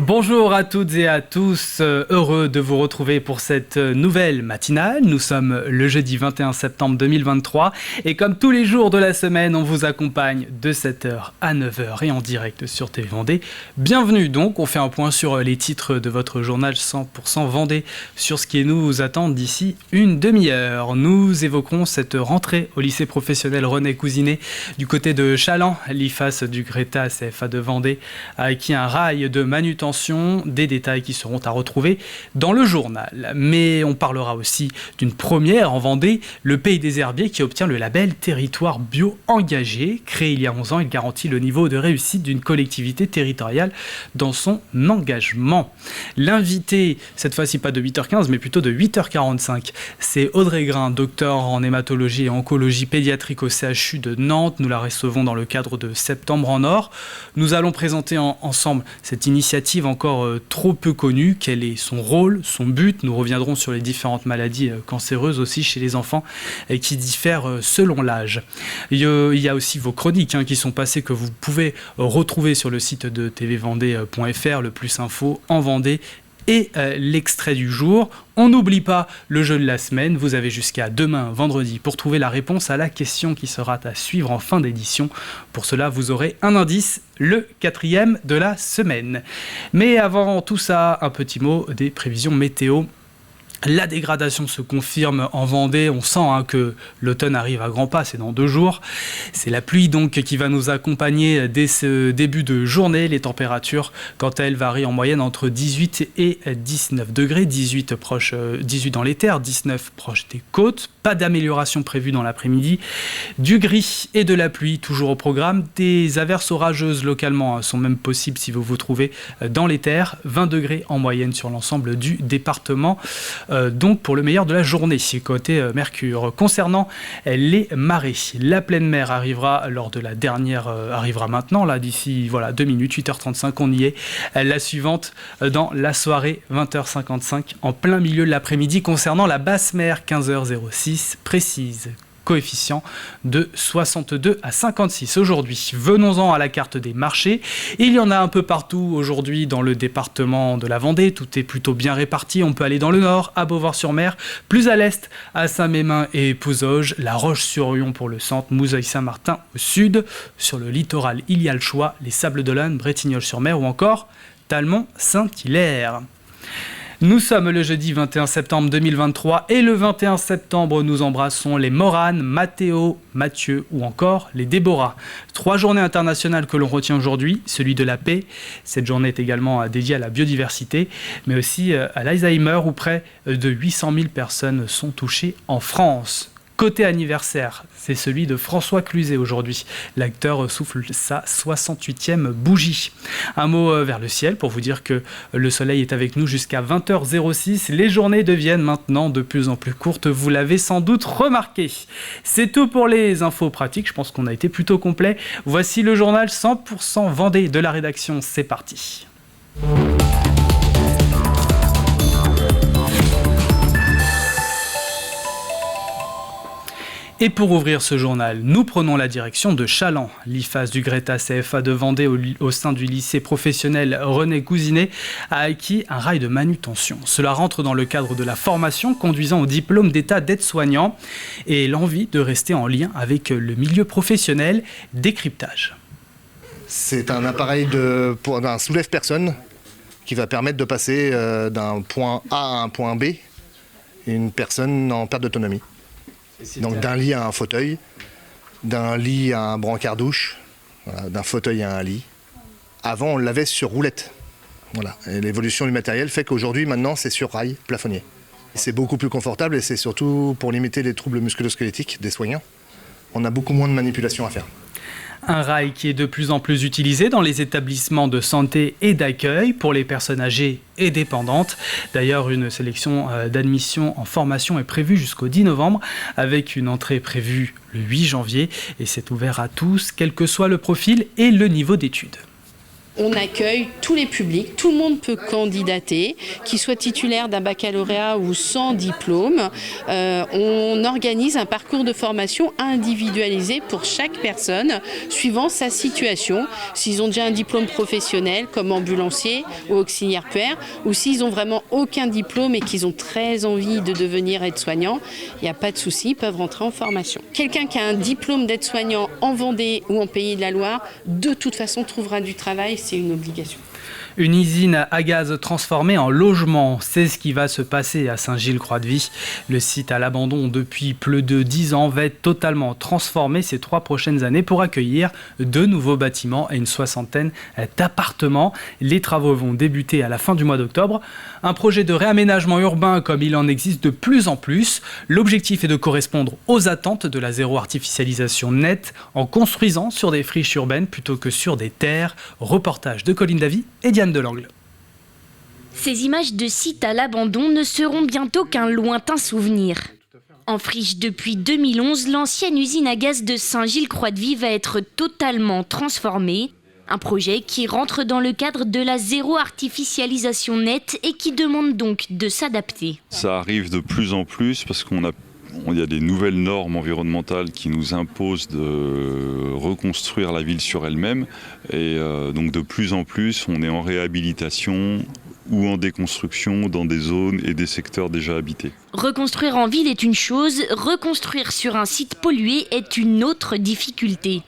Bonjour à toutes et à tous, heureux de vous retrouver pour cette nouvelle matinale. Nous sommes le jeudi 21 septembre 2023 et comme tous les jours de la semaine, on vous accompagne de 7h à 9h et en direct sur TV Vendée. Bienvenue donc, on fait un point sur les titres de votre journal 100% Vendée sur ce qui nous attend d'ici une demi-heure. Nous évoquerons cette rentrée au lycée professionnel René Cousinet du côté de Chaland. L'IFAS du Greta CFA de Vendée a acquis un rail de manutention, des détails qui seront à retrouver dans le journal. Mais on parlera aussi d'une première en Vendée, le Pays des Herbiers qui obtient le label Territoire Bio Engagé. Créé il y a 11 ans, il garantit le niveau de réussite d'une collectivité territoriale dans son engagement. L'invité, cette fois-ci pas de 8h15 mais plutôt de 8h45, c'est Audrey Grain, docteur en hématologie et oncologie pédiatrique au CHU de Nantes. Nous la recevons dans le cadre de Septembre en Or. Nous allons présenter ensemble cette initiative encore trop peu connue. Quel est son rôle, son but? Nous reviendrons sur les différentes maladies cancéreuses aussi chez les enfants qui diffèrent selon l'âge. Il y a aussi vos chroniques qui sont passées que vous pouvez retrouver sur le site de tvvendée.fr, le plus info en Vendée et l'extrait du jour. On n'oublie pas le jeu de la semaine. Vous avez jusqu'à demain, vendredi, pour trouver la réponse à la question qui sera à suivre en fin d'édition. Pour cela, vous aurez un indice, le 4e de la semaine. Mais avant tout ça, un petit mot des prévisions météo. La dégradation se confirme en Vendée, on sent que l'automne arrive à grands pas, c'est dans 2 jours. C'est la pluie donc qui va nous accompagner dès ce début de journée. Les températures, quant à elles, varient en moyenne entre 18 et 19 degrés, 18 dans les terres, 19 proches des côtes. Pas d'amélioration prévue dans l'après-midi. Du gris et de la pluie, toujours au programme. Des averses orageuses localement sont même possibles si vous vous trouvez dans les terres. 20 degrés en moyenne sur l'ensemble du département. Donc pour le meilleur de la journée, côté Mercure. Concernant les marées, la pleine mer arrivera lors de la dernière, arrivera maintenant, là d'ici 2 minutes, 8h35, on y est. La suivante dans la soirée, 20h55, en plein milieu de l'après-midi. Concernant la basse mer, 15h06, précise. Coefficient de 62 à 56 aujourd'hui. Venons-en à la carte des marchés. Il y en a un peu partout aujourd'hui dans le département de la Vendée. Tout est plutôt bien réparti. On peut aller dans le nord, à Beauvoir-sur-Mer, plus à l'est, à Saint-Mémin et Pouzauges, La Roche-sur-Yon pour le centre, Mouzeuil-Saint-Martin au sud. Sur le littoral, il y a le choix, les Sables-d'Olonne, Bretignolles-sur-Mer ou encore Talmont-Saint-Hilaire. Nous sommes le jeudi 21 septembre 2023 et le 21 septembre, nous embrassons les Morane, Mathéo, Mathieu ou encore les Déborah. 3 journées internationales que l'on retient aujourd'hui, celui de la paix. Cette journée est également dédiée à la biodiversité, mais aussi à l'Alzheimer où près de 800 000 personnes sont touchées en France. Côté anniversaire, c'est celui de François Cluzet aujourd'hui. L'acteur souffle sa 68e bougie. Un mot vers le ciel pour vous dire que le soleil est avec nous jusqu'à 20h06. Les journées deviennent maintenant de plus en plus courtes, vous l'avez sans doute remarqué. C'est tout pour les infos pratiques, je pense qu'on a été plutôt complet. Voici le journal 100% Vendée de la rédaction, c'est parti. Et pour ouvrir ce journal, nous prenons la direction de Chaland. L'IFAS du Greta CFA de Vendée au sein du lycée professionnel René Cousinet a acquis un rail de manutention. Cela rentre dans le cadre de la formation conduisant au diplôme d'état d'aide-soignant et l'envie de rester en lien avec le milieu professionnel. Décryptage. C'est un appareil d'un soulève-personne qui va permettre de passer d'un point A à un point B, une personne en perte d'autonomie. Donc d'un lit à un fauteuil, d'un lit à un brancard douche, d'un fauteuil à un lit. Avant, on l'avait sur roulette. Et l'évolution du matériel fait qu'aujourd'hui, maintenant, c'est sur rail plafonnier. Et c'est beaucoup plus confortable et c'est surtout pour limiter les troubles musculo-squelettiques des soignants. On a beaucoup moins de manipulations à faire. Un rail qui est de plus en plus utilisé dans les établissements de santé et d'accueil pour les personnes âgées et dépendantes. D'ailleurs, une sélection d'admission en formation est prévue jusqu'au 10 novembre avec une entrée prévue le 8 janvier et c'est ouvert à tous, quel que soit le profil et le niveau d'études. On accueille tous les publics, tout le monde peut candidater, qu'il soit titulaire d'un baccalauréat ou sans diplôme. On organise un parcours de formation individualisé pour chaque personne, suivant sa situation. S'ils ont déjà un diplôme professionnel comme ambulancier ou auxiliaire puère, ou s'ils n'ont vraiment aucun diplôme et qu'ils ont très envie de devenir aide-soignant, il n'y a pas de souci, ils peuvent rentrer en formation. Quelqu'un qui a un diplôme d'aide-soignant en Vendée ou en Pays de la Loire, de toute façon trouvera du travail. C'est une obligation. Une usine à gaz transformée en logement, c'est ce qui va se passer à Saint-Gilles-Croix-de-Vie. Le site à l'abandon depuis plus de 10 ans va être totalement transformé ces 3 prochaines années pour accueillir 2 nouveaux bâtiments et une 60aine d'appartements. Les travaux vont débuter à la fin du mois d'octobre. Un projet de réaménagement urbain comme il en existe de plus en plus. L'objectif est de correspondre aux attentes de la zéro artificialisation nette en construisant sur des friches urbaines plutôt que sur des terres. Reportage de Colline Davy et Diane Delangle. Ces images de sites à l'abandon ne seront bientôt qu'un lointain souvenir. En friche depuis 2011, l'ancienne usine à gaz de Saint-Gilles-Croix-de-Vie va être totalement transformée. Un projet qui rentre dans le cadre de la zéro artificialisation nette et qui demande donc de s'adapter. Ça arrive de plus en plus parce il y a des nouvelles normes environnementales qui nous imposent de reconstruire la ville sur elle-même. Et donc de plus en plus, on est en réhabilitation ou en déconstruction dans des zones et des secteurs déjà habités. Reconstruire en ville est une chose, reconstruire sur un site pollué est une autre difficulté.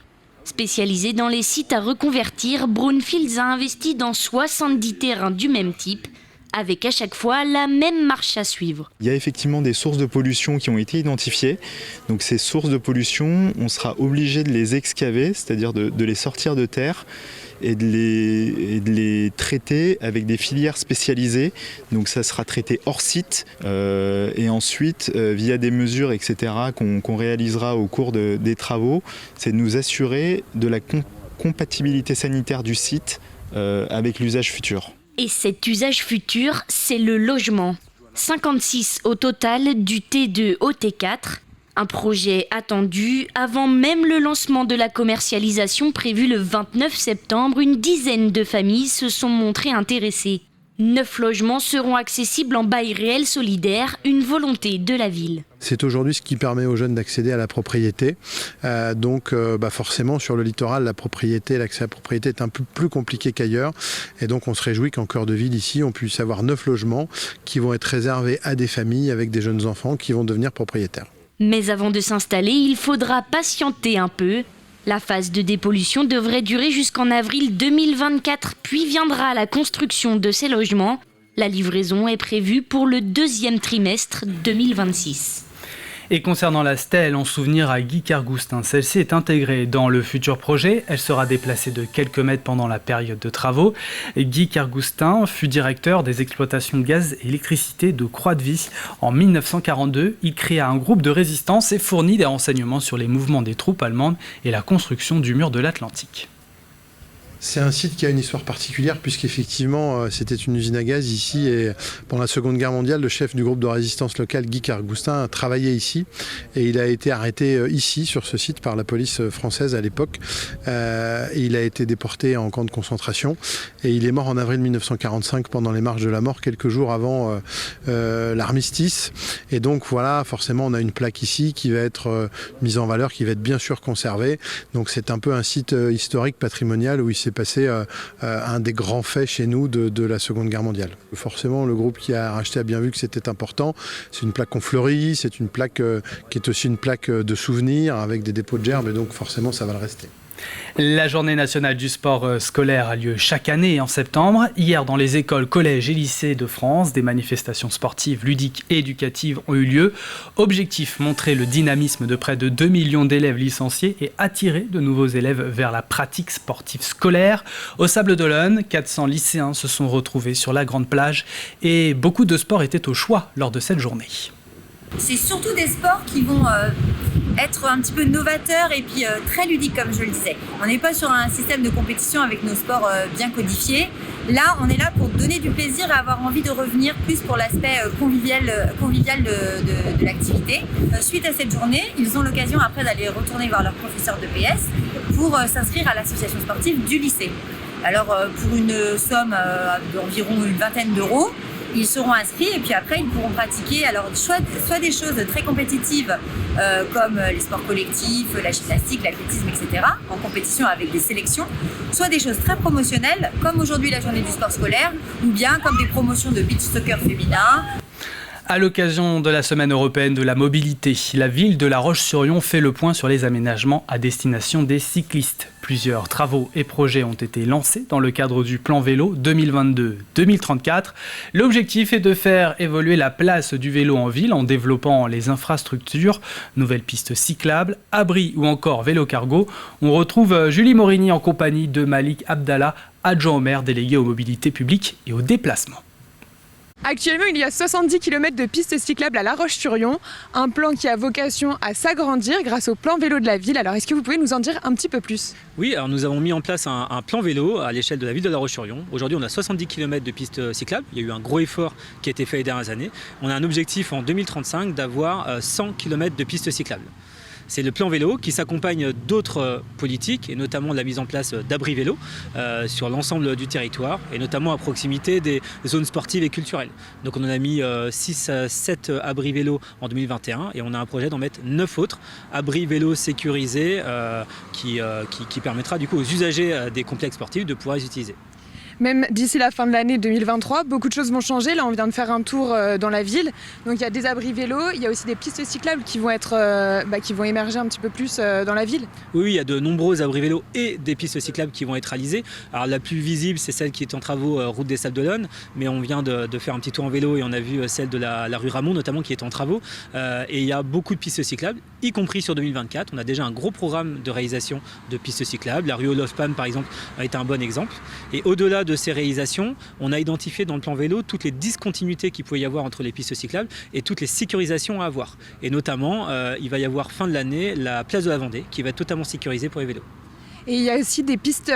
Spécialisé dans les sites à reconvertir, Brownfields a investi dans 70 terrains du même type, avec à chaque fois la même marche à suivre. Il y a effectivement des sources de pollution qui ont été identifiées. Donc ces sources de pollution, on sera obligé de les excaver, c'est-à-dire de les sortir de terre et de les traiter avec des filières spécialisées. Donc ça sera traité hors site et ensuite via des mesures etc. qu'on réalisera au cours des travaux, c'est de nous assurer de la compatibilité sanitaire du site avec l'usage futur. Et cet usage futur, c'est le logement. 56 au total du T2 au T4. Un projet attendu avant même le lancement de la commercialisation prévu le 29 septembre. Une dizaine de familles se sont montrées intéressées. 9 logements seront accessibles en bail réel solidaire, une volonté de la ville. C'est aujourd'hui ce qui permet aux jeunes d'accéder à la propriété. Donc forcément sur le littoral, l'accès à la propriété est un peu plus compliqué qu'ailleurs. Et donc on se réjouit qu'en cœur de ville ici, on puisse avoir 9 logements qui vont être réservés à des familles avec des jeunes enfants qui vont devenir propriétaires. Mais avant de s'installer, il faudra patienter un peu. La phase de dépollution devrait durer jusqu'en avril 2024, puis viendra la construction de ces logements. La livraison est prévue pour le 2e trimestre 2026. Et concernant la stèle en souvenir à Guy Kergoustin, celle-ci est intégrée dans le futur projet. Elle sera déplacée de quelques mètres pendant la période de travaux. Guy Kergoustin fut directeur des exploitations de gaz et électricité de Croix-de-Vie. En 1942, il créa un groupe de résistance et fournit des renseignements sur les mouvements des troupes allemandes et la construction du mur de l'Atlantique. C'est un site qui a une histoire particulière puisqu'effectivement c'était une usine à gaz ici et pendant la Seconde Guerre mondiale, le chef du groupe de résistance local, Guy Kergoustin, travaillait ici et il a été arrêté ici sur ce site par la police française à l'époque. Il a été déporté en camp de concentration et il est mort en avril 1945 pendant les marches de la mort, quelques jours avant l'armistice. Et donc voilà, forcément on a une plaque ici qui va être mise en valeur, qui va être bien sûr conservée. Donc c'est un peu un site historique patrimonial où il s'est passé un des grands faits chez nous de la Seconde Guerre mondiale. Forcément, le groupe qui a racheté a bien vu que c'était important. C'est une plaque qu'on fleurit, c'est une plaque qui est aussi une plaque de souvenir avec des dépôts de gerbes et donc forcément ça va le rester. La journée nationale du sport scolaire a lieu chaque année en septembre. Hier, dans les écoles, collèges et lycées de France, des manifestations sportives, ludiques et éducatives ont eu lieu. Objectif, montrer le dynamisme de près de 2 millions d'élèves licenciés et attirer de nouveaux élèves vers la pratique sportive scolaire. Au Sables-d'Olonne, 400 lycéens se sont retrouvés sur la grande plage et beaucoup de sports étaient au choix lors de cette journée. C'est surtout des sports qui vont être un petit peu novateurs et puis très ludiques comme je le disais. On n'est pas sur un système de compétition avec nos sports bien codifiés. Là, on est là pour donner du plaisir et avoir envie de revenir plus pour l'aspect convivial de l'activité. Suite à cette journée, ils ont l'occasion après d'aller retourner voir leur professeur de PS pour s'inscrire à l'association sportive du lycée. Alors pour une somme d'environ une vingtaine d'euros, ils seront inscrits et puis après ils pourront pratiquer alors soit des choses très compétitives comme les sports collectifs, la gymnastique, l'athlétisme, etc. en compétition avec des sélections, soit des choses très promotionnelles comme aujourd'hui la journée du sport scolaire ou bien comme des promotions de beach soccer féminin. À l'occasion de la Semaine européenne de la mobilité, la ville de La Roche-sur-Yon fait le point sur les aménagements à destination des cyclistes. Plusieurs travaux et projets ont été lancés dans le cadre du plan vélo 2022-2034. L'objectif est de faire évoluer la place du vélo en ville en développant les infrastructures, nouvelles pistes cyclables, abris ou encore vélo cargo. On retrouve Julie Morigny en compagnie de Malik Abdallah, adjoint au maire délégué aux mobilités publiques et aux déplacements. Actuellement, il y a 70 km de pistes cyclables à La Roche-sur-Yon, un plan qui a vocation à s'agrandir grâce au plan vélo de la ville. Alors, est-ce que vous pouvez nous en dire un petit peu plus ? Oui, alors nous avons mis en place un plan vélo à l'échelle de la ville de La Roche-sur-Yon. Aujourd'hui, on a 70 km de pistes cyclables. Il y a eu un gros effort qui a été fait les dernières années. On a un objectif en 2035 d'avoir 100 km de pistes cyclables. C'est le plan vélo qui s'accompagne d'autres politiques et notamment de la mise en place d'abris vélo sur l'ensemble du territoire et notamment à proximité des zones sportives et culturelles. Donc on en a mis 6 à 7 abris vélo en 2021 et on a un projet d'en mettre 9 autres abris vélo sécurisés qui permettra du coup aux usagers des complexes sportifs de pouvoir les utiliser. Même d'ici la fin de l'année 2023, beaucoup de choses vont changer. Là, on vient de faire un tour dans la ville. Donc, il y a des abris vélos, il y a aussi des pistes cyclables qui vont qui vont émerger un petit peu plus dans la ville. Oui, il y a de nombreux abris vélos et des pistes cyclables qui vont être réalisées. Alors, la plus visible, c'est celle qui est en travaux route des Sables d'Olonne. Mais on vient de faire un petit tour en vélo et on a vu celle de la rue Ramon, notamment, qui est en travaux. Et il y a beaucoup de pistes cyclables, y compris sur 2024. On a déjà un gros programme de réalisation de pistes cyclables. La rue Olofspan, par exemple, a été un bon exemple. Et au-delà de ces réalisations, on a identifié dans le plan vélo toutes les discontinuités qu'il pouvait y avoir entre les pistes cyclables et toutes les sécurisations à avoir. Et notamment, il va y avoir fin de l'année la place de la Vendée qui va être totalement sécurisée pour les vélos. Et il y a aussi des pistes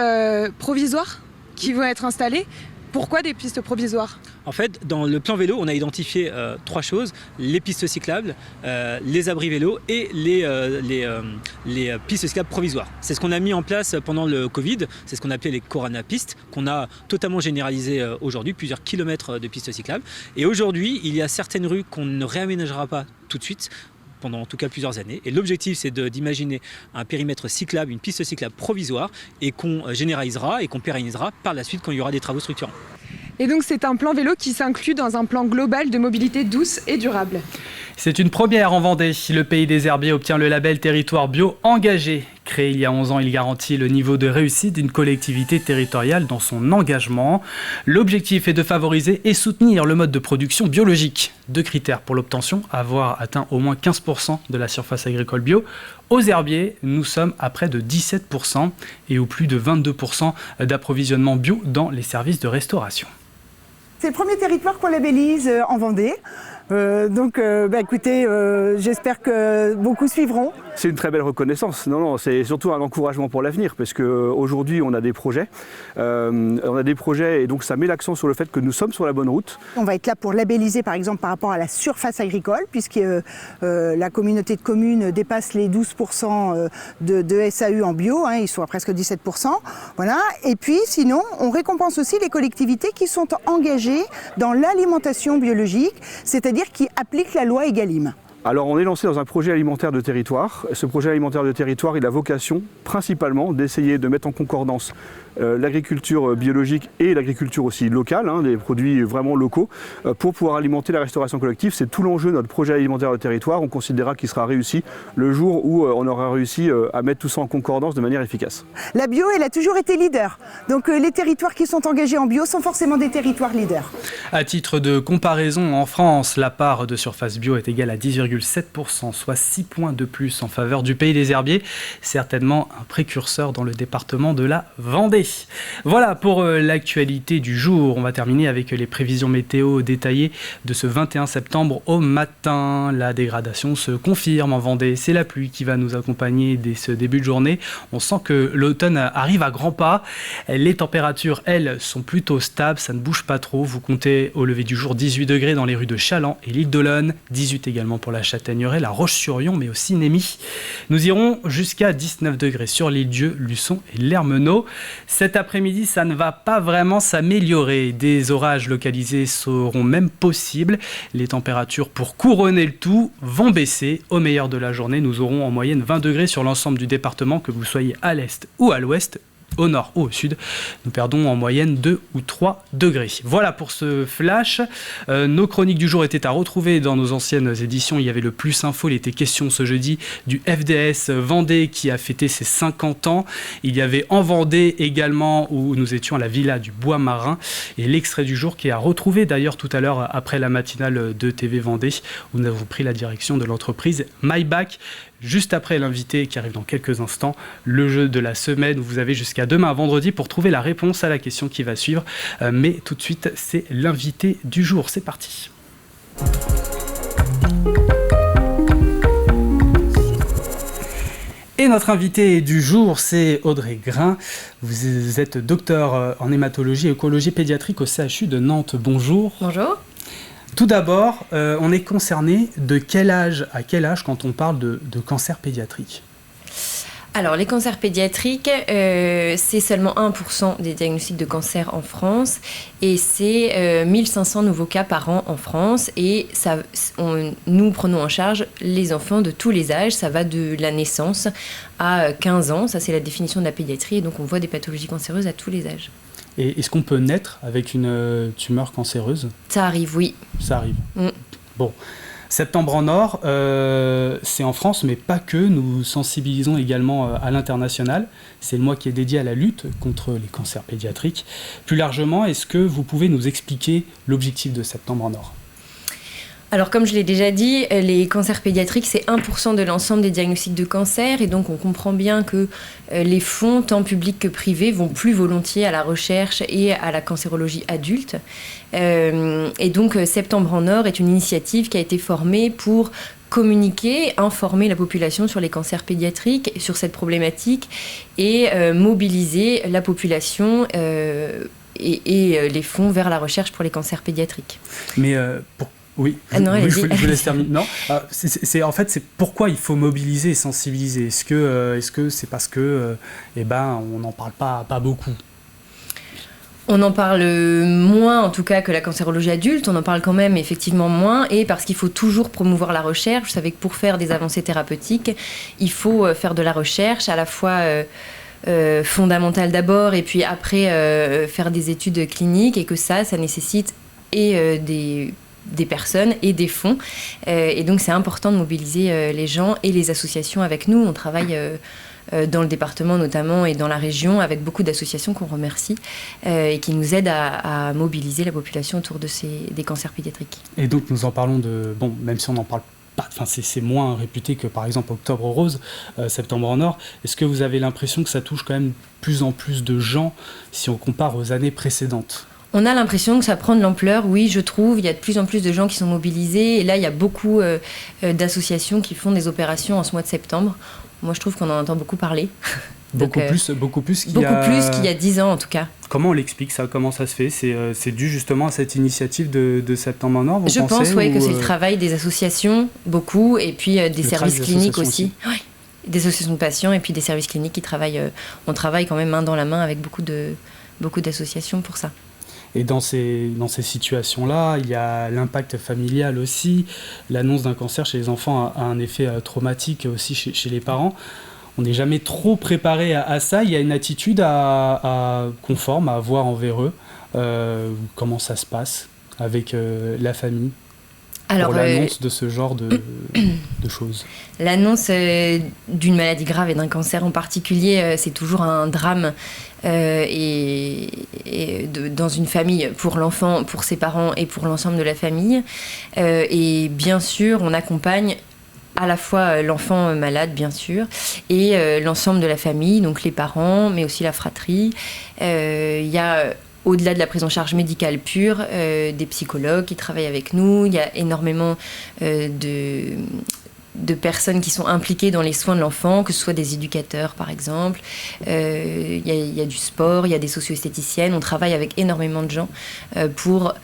provisoires qui vont être installées. Pourquoi des pistes provisoires ? En fait, dans le plan vélo, on a identifié 3 choses, les pistes cyclables, les abris vélos et les pistes cyclables provisoires. C'est ce qu'on a mis en place pendant le Covid, c'est ce qu'on appelait les Corona-pistes, qu'on a totalement généralisé aujourd'hui, plusieurs kilomètres de pistes cyclables. Et aujourd'hui, il y a certaines rues qu'on ne réaménagera pas tout de suite, pendant en tout cas plusieurs années. Et l'objectif, c'est d'imaginer un périmètre cyclable, une piste cyclable provisoire, et qu'on généralisera et qu'on pérennisera par la suite quand il y aura des travaux structurants. Et donc c'est un plan vélo qui s'inclut dans un plan global de mobilité douce et durable. C'est une première en Vendée. Le Pays des Herbiers obtient le label Territoire Bio Engagé. Créé il y a 11 ans, il garantit le niveau de réussite d'une collectivité territoriale dans son engagement. L'objectif est de favoriser et soutenir le mode de production biologique. 2 critères pour l'obtention, avoir atteint au moins 15% de la surface agricole bio. Aux Herbiers, nous sommes à près de 17% et au plus de 22% d'approvisionnement bio dans les services de restauration. C'est le premier territoire qu'on labellise en Vendée. Écoutez, j'espère que beaucoup suivront. C'est une très belle reconnaissance. Non, c'est surtout un encouragement pour l'avenir parce qu'aujourd'hui, on a des projets. Et donc ça met l'accent sur le fait que nous sommes sur la bonne route. On va être là pour labelliser, par exemple, par rapport à la surface agricole, puisque la communauté de communes dépasse les 12% de SAU en bio. Ils sont à presque 17%. Voilà. Et puis, sinon, on récompense aussi les collectivités qui sont engagées dans l'alimentation biologique, c'est-à-dire qui appliquent la loi Egalim. Alors on est lancé dans un projet alimentaire de territoire. Ce projet alimentaire de territoire, il a vocation principalement d'essayer de mettre en concordance l'agriculture biologique et l'agriculture aussi locale, des produits vraiment locaux, pour pouvoir alimenter la restauration collective. C'est tout l'enjeu de notre projet alimentaire de territoire. On considérera qu'il sera réussi le jour où on aura réussi à mettre tout ça en concordance de manière efficace. La bio, elle a toujours été leader. Donc les territoires qui sont engagés en bio sont forcément des territoires leaders. À titre de comparaison, en France, la part de surface bio est égale à 10,7%, soit 6 points de plus en faveur du Pays des Herbiers. Certainement un précurseur dans le département de la Vendée. Voilà pour l'actualité du jour. On va terminer avec les prévisions météo détaillées de ce 21 septembre au matin. La dégradation se confirme en Vendée. C'est la pluie qui va nous accompagner dès ce début de journée. On sent que l'automne arrive à grands pas. Les températures, elles, sont plutôt stables, ça ne bouge pas trop. Vous comptez au lever du jour 18 degrés dans les rues de Chaland et l'île d'Olonne, 18 également pour la Châtaigneraie, la Roche-sur-Yon, mais aussi Némy. Nous irons jusqu'à 19 degrés sur l'île Dieu, Luçon et Lermenau. Cet après-midi, ça ne va pas vraiment s'améliorer. Des orages localisés seront même possibles. Les températures, pour couronner le tout, vont baisser. Au meilleur de la journée, nous aurons en moyenne 20 degrés sur l'ensemble du département, que vous soyez à l'est ou à l'ouest. Au nord ou au sud, nous perdons en moyenne 2 ou 3 degrés. Voilà pour ce flash. Nos chroniques du jour étaient à retrouver dans nos anciennes éditions. Il y avait le Plus Info, il était question ce jeudi du FDS Vendée qui a fêté ses 50 ans. Il y avait En Vendée également, où nous étions à la Villa du Bois Marin. Et l'extrait du jour qui est à retrouver d'ailleurs tout à l'heure après la matinale de TV Vendée, où nous avons pris la direction de l'entreprise Maybach. Juste après l'invité qui arrive dans quelques instants, le jeu de la semaine où vous avez jusqu'à demain vendredi pour trouver la réponse à la question qui va suivre. Mais tout de suite, c'est l'invité du jour. C'est parti. Et notre invité du jour, c'est Audrey Grain. Vous êtes docteur en hématologie et écologie pédiatrique au CHU de Nantes. Bonjour. Bonjour. Tout d'abord, on est concerné de quel âge à quel âge quand on parle de cancer pédiatrique ? Alors, les cancers pédiatriques, c'est seulement 1% des diagnostics de cancer en France et c'est 1500 nouveaux cas par an en France. Et nous prenons en charge les enfants de tous les âges. Ça va de la naissance à 15 ans. Ça, c'est la définition de la pédiatrie. Et donc, on voit des pathologies cancéreuses à tous les âges. Et est-ce qu'on peut naître avec une tumeur cancéreuse ? Ça arrive, oui. Ça arrive. Bon. Septembre en Or, c'est en France, mais pas que. Nous sensibilisons également à l'international. C'est le mois qui est dédié à la lutte contre les cancers pédiatriques. Plus largement, est-ce que vous pouvez nous expliquer l'objectif de Septembre en Or ? Alors, comme je l'ai déjà dit, les cancers pédiatriques, c'est 1% de l'ensemble des diagnostics de cancer. Et donc, on comprend bien que les fonds, tant publics que privés, vont plus volontiers à la recherche et à la cancérologie adulte. Et donc, Septembre en Or est une initiative qui a été formée pour communiquer, informer la population sur les cancers pédiatriques, sur cette problématique, et mobiliser la population et les fonds vers la recherche pour les cancers pédiatriques. Mais oui, je vous laisse terminer. Non, c'est pourquoi il faut mobiliser et sensibiliser. Est-ce que c'est parce que on n'en parle pas beaucoup ? On en parle moins, en tout cas, que la cancérologie adulte. On en parle quand même effectivement moins, et parce qu'il faut toujours promouvoir la recherche. Vous savez que pour faire des avancées thérapeutiques, il faut faire de la recherche, à la fois fondamentale d'abord, et puis après faire des études cliniques, et que ça nécessite des personnes et des fonds. Et donc, c'est important de mobiliser les gens et les associations avec nous. On travaille dans le département notamment et dans la région avec beaucoup d'associations qu'on remercie et qui nous aident à mobiliser la population autour des cancers pédiatriques. Et donc, nous en parlons même si on n'en parle pas, c'est moins réputé que par exemple Octobre Rose, Septembre en Or. Est-ce que vous avez l'impression que ça touche quand même de plus en plus de gens si on compare aux années précédentes ? On a l'impression que ça prend de l'ampleur, oui, je trouve. Il y a de plus en plus de gens qui sont mobilisés. Et là, il y a beaucoup d'associations qui font des opérations en ce mois de septembre. Moi, je trouve qu'on en entend beaucoup parler. Beaucoup plus qu'il y a 10 ans, en tout cas. Comment on l'explique ça ? Comment ça se fait ? C'est dû justement à cette initiative de Septembre en Or, vous pensez ? Je pense, oui, que c'est le travail des associations, beaucoup, et puis des services cliniques aussi. Oui. Des associations de patients et puis des services cliniques qui travaillent. On travaille quand même main dans la main avec beaucoup d'associations pour ça. Et dans ces situations-là, il y a l'impact familial aussi. L'annonce d'un cancer chez les enfants a un effet traumatique aussi chez les parents. On n'est jamais trop préparé à ça. Il y a une attitude conforme à avoir envers eux. Comment ça se passe avec la famille ? Pour l'annonce de ce genre de choses. L'annonce d'une maladie grave et d'un cancer en particulier, c'est toujours un drame dans une famille, pour l'enfant, pour ses parents et pour l'ensemble de la famille. Et bien sûr, on accompagne à la fois l'enfant malade, bien sûr, et l'ensemble de la famille, donc les parents, mais aussi la fratrie. Il y a... Au-delà de la prise en charge médicale pure, des psychologues qui travaillent avec nous. Il y a énormément de personnes qui sont impliquées dans les soins de l'enfant, que ce soit des éducateurs par exemple, il y a du sport, il y a des socio-esthéticiennes, on travaille avec énormément de gens pour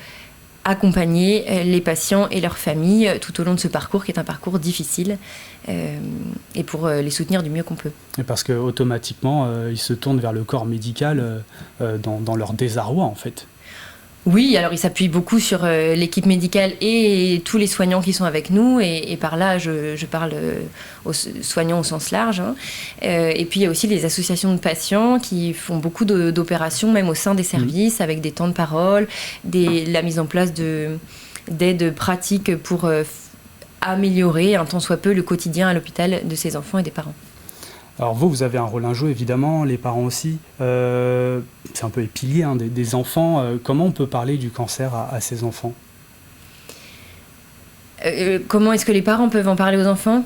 accompagner les patients et leurs familles tout au long de ce parcours qui est un parcours difficile et pour les soutenir du mieux qu'on peut. Et parce qu'automatiquement, ils se tournent vers le corps médical dans leur désarroi en fait. Oui, alors il s'appuie beaucoup sur l'équipe médicale et tous les soignants qui sont avec nous, et par là je parle aux soignants au sens large. Hein. Et puis il y a aussi les associations de patients qui font beaucoup d'opérations, même au sein des services, avec des temps de parole, la mise en place d'aides pratiques pour améliorer un tant soit peu le quotidien à l'hôpital de ces enfants et des parents. Alors vous avez un rôle à jouer évidemment, les parents aussi. C'est un peu les piliers des enfants. Comment on peut parler du cancer à ces enfants ? Comment est-ce que les parents peuvent en parler aux enfants ?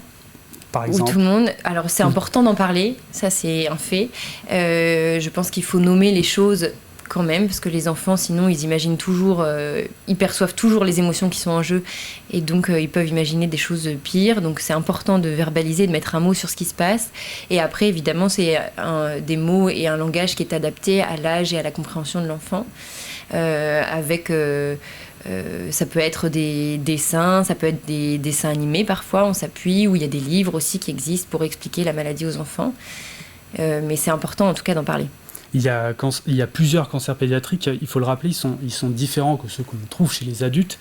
Par exemple. Ou tout le monde. Alors c'est important d'en parler, ça c'est un fait. Je pense qu'il faut nommer les choses quand même, parce que les enfants, sinon, ils imaginent toujours, ils perçoivent toujours les émotions qui sont en jeu, et donc ils peuvent imaginer des choses pires. Donc c'est important de verbaliser, de mettre un mot sur ce qui se passe. Et après, évidemment, c'est des mots et un langage qui est adapté à l'âge et à la compréhension de l'enfant, avec... ça peut être des dessins, ça peut être des dessins animés parfois, on s'appuie, ou il y a des livres aussi qui existent pour expliquer la maladie aux enfants. Mais c'est important en tout cas d'en parler. Il y a plusieurs cancers pédiatriques, il faut le rappeler, ils sont différents que ceux qu'on trouve chez les adultes.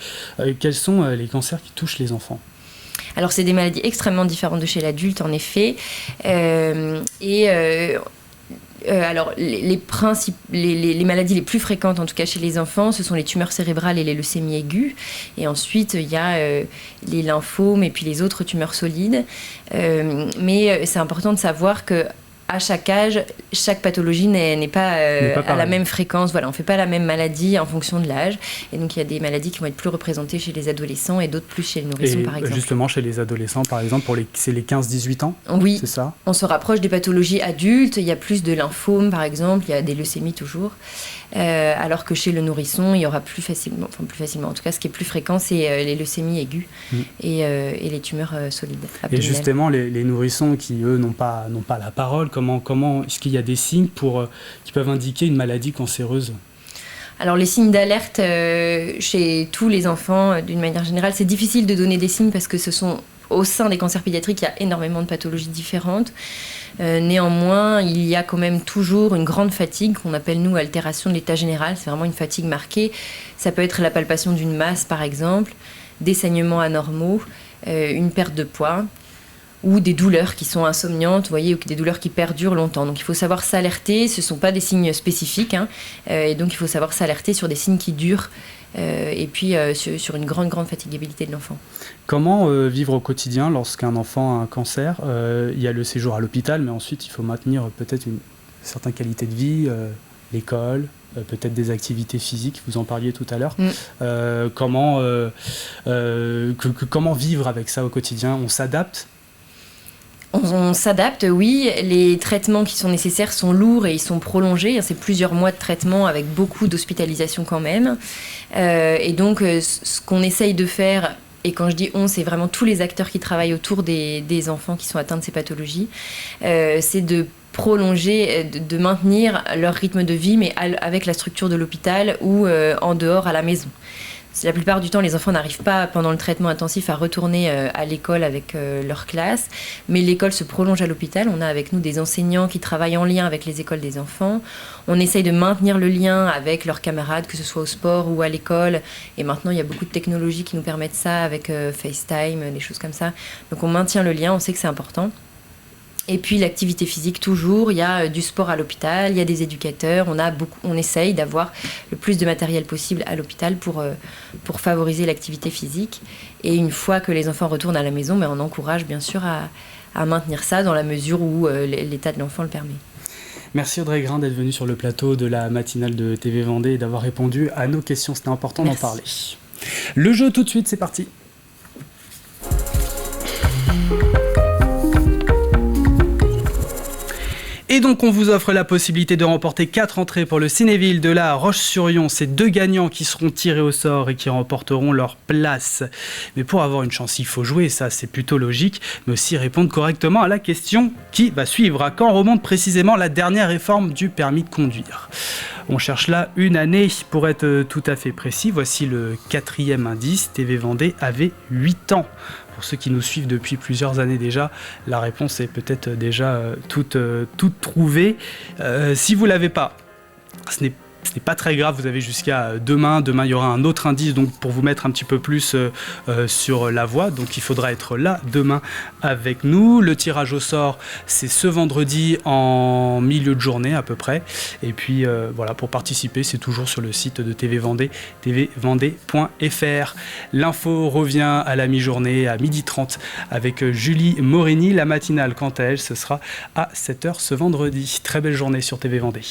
Quels sont les cancers qui touchent les enfants ? Alors c'est des maladies extrêmement différentes de chez l'adulte en effet. Alors les maladies les plus fréquentes en tout cas chez les enfants, ce sont les tumeurs cérébrales et les leucémies aiguës, et ensuite il y a les lymphomes et puis les autres tumeurs solides, mais c'est important de savoir que à chaque âge, chaque pathologie n'est pas à la même fréquence. Voilà, on ne fait pas la même maladie en fonction de l'âge. Et donc, il y a des maladies qui vont être plus représentées chez les adolescents et d'autres plus chez les nourrissons, par exemple. Justement, chez les adolescents, par exemple, c'est les 15-18 ans ? Oui, c'est ça ? On se rapproche des pathologies adultes. Il y a plus de lymphomes, par exemple. Il y a des leucémies toujours. Alors que chez le nourrisson, il y aura plus facilement, en tout cas, ce qui est plus fréquent, c'est les leucémies aiguës et les tumeurs solides abdominales. Et justement, les nourrissons qui, eux, n'ont pas la parole, comment est-ce qu'il y a des signes qui peuvent indiquer une maladie cancéreuse ? Alors les signes d'alerte chez tous les enfants, d'une manière générale, c'est difficile de donner des signes parce que au sein des cancers pédiatriques, il y a énormément de pathologies différentes. Néanmoins, il y a quand même toujours une grande fatigue qu'on appelle, nous, altération de l'état général. C'est vraiment une fatigue marquée. Ça peut être la palpation d'une masse, par exemple, des saignements anormaux, une perte de poids, ou des douleurs qui sont insomniantes, vous voyez, ou des douleurs qui perdurent longtemps. Donc il faut savoir s'alerter, ce ne sont pas des signes spécifiques, et donc il faut savoir s'alerter sur des signes qui durent, et puis sur une grande fatigabilité de l'enfant. Comment vivre au quotidien lorsqu'un enfant a un cancer ? Il y a le séjour à l'hôpital, mais ensuite il faut maintenir peut-être une certaine qualité de vie, l'école, peut-être des activités physiques, vous en parliez tout à l'heure. Comment vivre avec ça au quotidien ? On s'adapte ? On s'adapte, oui. Les traitements qui sont nécessaires sont lourds et ils sont prolongés. C'est plusieurs mois de traitement avec beaucoup d'hospitalisation quand même. Et donc, ce qu'on essaye de faire, et quand je dis on, c'est vraiment tous les acteurs qui travaillent autour des enfants qui sont atteints de ces pathologies, c'est de prolonger, de maintenir leur rythme de vie, mais avec la structure de l'hôpital ou en dehors à la maison. La plupart du temps, les enfants n'arrivent pas, pendant le traitement intensif, à retourner à l'école avec leur classe. Mais l'école se prolonge à l'hôpital. On a avec nous des enseignants qui travaillent en lien avec les écoles des enfants. On essaye de maintenir le lien avec leurs camarades, que ce soit au sport ou à l'école. Et maintenant, il y a beaucoup de technologies qui nous permettent ça, avec FaceTime, des choses comme ça. Donc on maintient le lien, on sait que c'est important. Et puis l'activité physique toujours, il y a du sport à l'hôpital, il y a des éducateurs, on essaye d'avoir le plus de matériel possible à l'hôpital pour favoriser l'activité physique. Et une fois que les enfants retournent à la maison, on encourage bien sûr à maintenir ça dans la mesure où l'état de l'enfant le permet. Merci Audrey Grain d'être venue sur le plateau de la matinale de TV Vendée et d'avoir répondu à nos questions, c'était important d'en parler. Le jeu tout de suite, c'est parti. Et donc on vous offre la possibilité de remporter 4 entrées pour le Cinéville de la Roche-sur-Yon. C'est 2 gagnants qui seront tirés au sort et qui remporteront leur place. Mais pour avoir une chance, il faut jouer, ça c'est plutôt logique, mais aussi répondre correctement à la question qui va suivre. À quand remonte précisément la dernière réforme du permis de conduire ? On cherche là une année pour être tout à fait précis. Voici le 4e indice. TV Vendée avait 8 ans. Pour ceux qui nous suivent depuis plusieurs années déjà, la réponse est peut-être déjà toute trouvée. Si vous ne l'avez pas, ce n'est pas très grave, vous avez jusqu'à demain. Demain, il y aura un autre indice donc, pour vous mettre un petit peu plus sur la voie. Donc, il faudra être là demain avec nous. Le tirage au sort, c'est ce vendredi en milieu de journée à peu près. Et puis, voilà, pour participer, c'est toujours sur le site de TV Vendée, tvvendée.fr. L'info revient à la mi-journée, à 12h30, avec Julie Morini. La matinale, quant à elle, ce sera à 7h ce vendredi. Très belle journée sur TV Vendée.